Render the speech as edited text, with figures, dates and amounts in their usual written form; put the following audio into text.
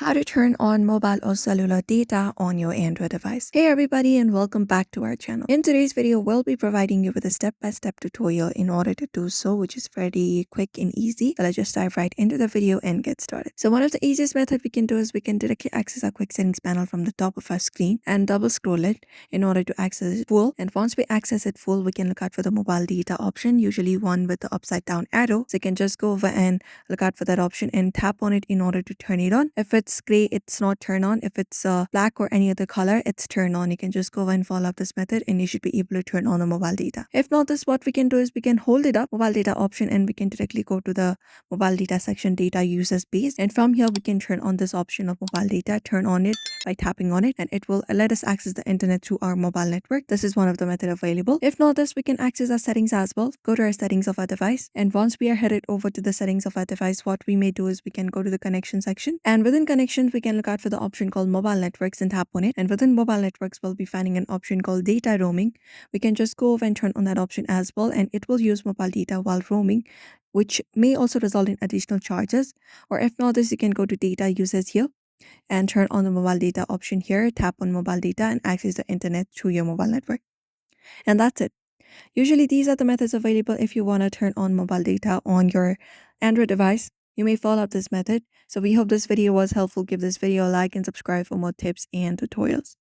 How to turn on mobile or cellular data on your Android device. Hey everybody and welcome back to our channel. In today's video, we'll be providing you with a step-by-step tutorial in order to do so, which is very quick and easy. So let's just dive right into the video and get started. So one of the easiest method we can do is we can directly access our quick settings panel from the top of our screen and double scroll it in order to access it full. And once we access it full, we can look out for the mobile data option, usually one with the upside down arrow. So you can just go over and look out for that option and tap on it in order to turn it on. If it's gray, it's not turn on. If it's black or any other color, it's turn on. You can just go and follow up this method and you should be able to turn on the mobile data. If not this, what we can do is we can hold it up, mobile data option, and we can directly go to the mobile data section, data users base, and from here we can turn on this option of mobile data, turn on it by tapping on it, and it will let us access the internet through our mobile network. This is one of the method available. If not this, we can access our settings as well. Go to our settings of our device, and once we are headed over to the settings of our device, what we may do is we can go to the connection section, and within connections we can look out for the option called mobile networks and tap on it. And within mobile networks we'll be finding an option called data roaming. We can just go over and turn on that option as well, and it will use mobile data while roaming, which may also result in additional charges. Or if not this, you can go to data users here and turn on the mobile data option here, tap on mobile data and access the internet through your mobile network. And that's it. Usually these are the methods available if you want to turn on mobile data on your Android device. You may follow up this method. So we hope this video was helpful. Give this video a like and subscribe for more tips and tutorials.